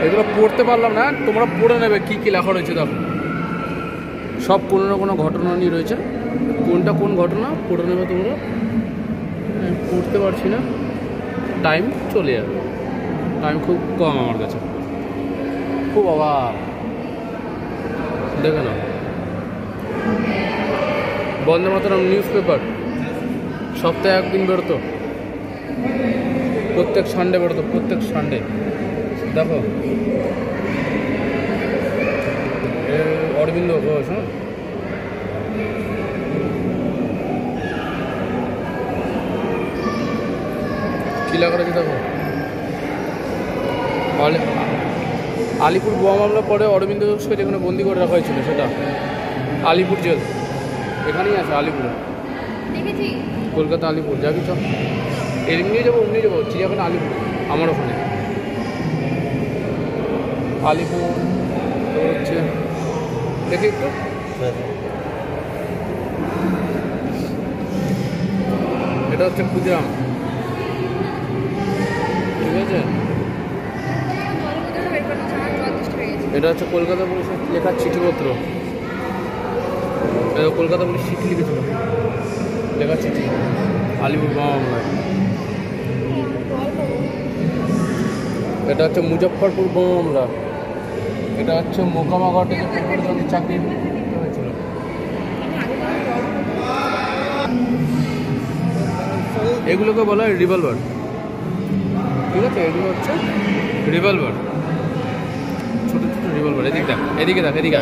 এগুলো পড়তে পারলাম না, তোমরা পড়ে নেবে কী কী লেখা রয়েছে। দেখো সব কোনো না কোনো ঘটনা নিয়ে রয়েছে, কোনটা কোন ঘটনা পড়ে নেবে তোমরা। পড়তে পারছি না, টাইম চলে যাবে, টাইম খুব কম আমার কাছে, খুব অভাব। দেখে নাও, বন্দে মাতরম নিউজ পেপার সপ্তাহে একদিন বেরোতো, প্রত্যেক সানডে বেরোতো, প্রত্যেক সানডে। দেখো অরবিন্দ ঘোষ, হ্যাঁ কী লেখা রয়েছে দেখো। আলিপুর বোমা মামলা পরে অরবিন্দ ঘোষকে যেখানে বন্দি করে রাখা হয়েছিল সেটা আলিপুর জেল, এখানেই আছে আলিপুরে, কলকাতা আলিপুর। যাবি তো এমনি যাবো, অমনি যাবো, চিড়িয়াখানা আলিপুর আমার ওখানে। আলিপুর তো হচ্ছে, দেখি একটু, এটা হচ্ছে ক্ষুদিরাম, ঠিক আছে। এটা হচ্ছে কলকাতা পুলিশের লেখার চিঠিপত্র, এটা কলকাতা পুলিশ চিঠি লিখেছিল, লেখার চিঠি আলিপুর বোমা মামলায়। এটা হচ্ছে মুজফ্ফরপুর বোমা মামলা, এটা হচ্ছে মোকামা ঘাটে যে চাকরি হয়েছিল। এগুলোকে বলা হয় রিভলভার, ঠিক আছে। এগুলো হচ্ছে রিভলভার, ছোট ছোট রিভলভার। এদিকে দেখ, এদিকে দেখ, এদিকে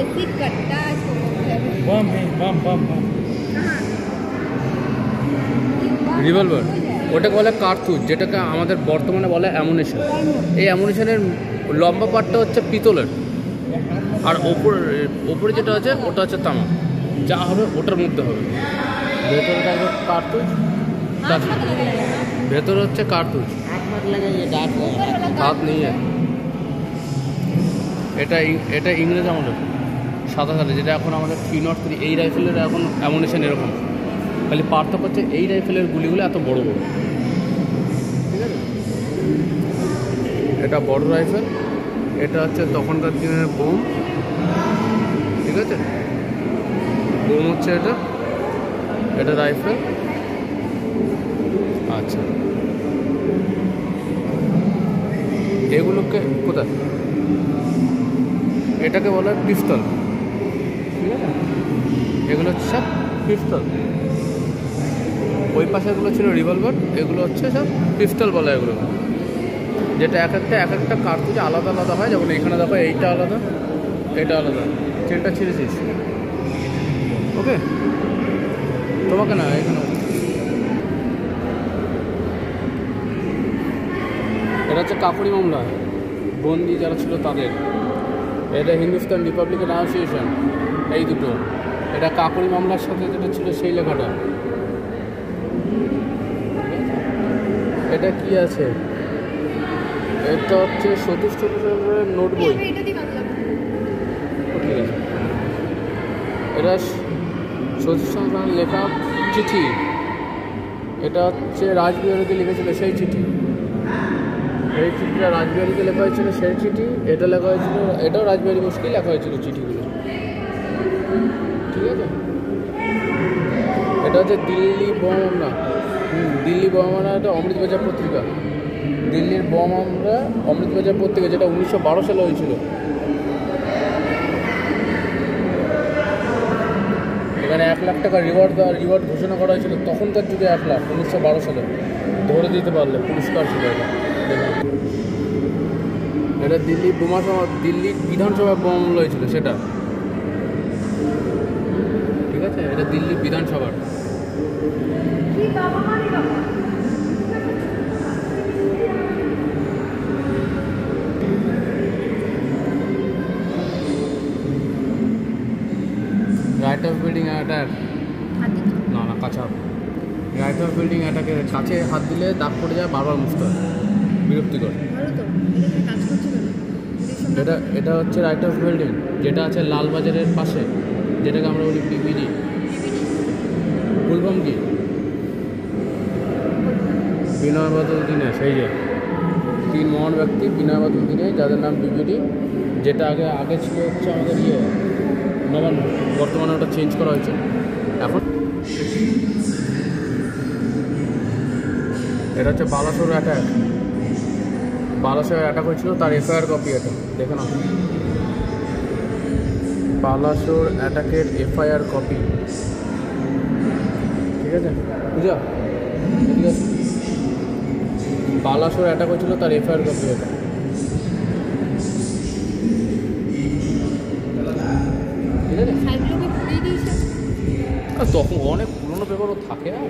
রিভলভার, ওটাকে বলে কার্তুজ, যেটাকে আমাদের বর্তমানে বলে অ্যামুনিশন। এই অ্যামুনিশনের লম্বা পাটটা হচ্ছে পিতলের, আর ওপরে যেটা আছে ওটা হচ্ছে তামা। যা হবে ওটার মধ্যে হবে। ভেতরে থাকবে কার্তুজ, ভেতরে হচ্ছে কার্তুজ, হাত নিয়ে। এটা ইংরেজ আমলের সাদা সাদা, যেটা এখন আমাদের 303 এই রাইফেলের এখন অ্যামুনিশন এরকম, খালি পার্থক্য হচ্ছে এই রাইফেলের গুলিগুলো এত বড় বড়, ঠিক আছে। এটা বড় রাইফেল, এটা হচ্ছে তখনকার দিনের বোম, ঠিক আছে। বোম হচ্ছে এটা রাইফেল। আচ্ছা, এগুলোকে কোথায়, এটাকে বলা হয় পিস্তল, ঠিক আছে। এগুলো হচ্ছে সব পিস্তল। ওই পাশেগুলো ছিল রিভলভার, এগুলো হচ্ছে সব পিস্তল বলা এগুলো, যেটা এক একটা কার্তুজে আলাদা আলাদা হয়। যেমন এখানে দেখো এইটা আলাদা, এটা আলাদা। চেনটা ছিঁড়েছিস, ওকে, তোমাকে না এখানে। এটা হচ্ছে কাকুরি মামলা, বন্দি যারা ছিল তাদের। এটা হিন্দুস্তান রিপাবলিকান অ্যাসোসিয়েশন, এই দুটো। এটা কাকুরি মামলার সাথে যেটা ছিল সেই লেখাটা। এটা কি আছে, এটা হচ্ছে সতীশ চন্দ্রের নোট বই, ঠিক আছে। এটা সতীশ চন্দ্রের লেখা চিঠি, এটা হচ্ছে রাজবিহারীতে লিখেছিল সেই চিঠি। এই চিঠিটা রাজবিহারীতে লেখা হয়েছিল সেই চিঠি, এটা লেখা হয়েছিল, এটাও রাজবিহারী ঘোষকেই লেখা হয়েছিল চিঠিগুলো, ঠিক আছে। এটা হচ্ছে দিল্লি বোমা মামলা, দিল্লি বোমা মামলা, এটা অমৃতবাজার পত্রিকা, দিল্লির বোমা মামলা অমৃতবাজার পত্রিকা, যেটা 1912 সালে হয়েছিল। এখানে 1 লাখ টাকা রিওয়ার্ড ঘোষণা করা হয়েছিল, তখনকার যুগে 1 লাখ, 1912 সালে। ধরে দিতে পারলে পুরস্কার ছিল এটা। এটা দিল্লি দিল্লি বিধানসভা বোমা মামলা হয়েছিল সেটা, ঠিক আছে। এটা দিল্লি বিধানসভার। রাইট অফ বিল্ডিং অ্যাটাক, না কাঁচা। রাইট অফ বিল্ডিং অ্যাটাকের কাছে হাত দিলে দাগ পড়ে যায়, বারবার মুছতে হয়, বিরক্তিকর। এটা হচ্ছে রাইট অফ বিল্ডিং, যেটা আছে লালবাজারের পাশে, যেটাকে আমরা বলি পিপিডি। ফুলফর্ম কি? বিনয় বাদল দীনেশ, এই যে 3 মহান ব্যক্তি বিনয় বাদল দীনেশ, যাদের নাম বিবিডি, যেটা আগে ছিল হচ্ছে আমাদের নবান্ন, বর্তমানে ওটা চেঞ্জ করা হয়েছে এখন। এটা হচ্ছে বালাসোর অ্যাটাক, বালাসোর অ্যাটাক হয়েছিল, তার এফআইআর কপি এটা দেখে না। বালাসোর অ্যাটাকের এফআইআর কপি, ঠিক আছে বুঝা, ঠিক আছে। বালাসোর অ্যাটাক হয়েছিল, তার এফআইআর কপি এটা। ঠিক আছে, তখন অনেক পুরোনো পেপারও থাকে না।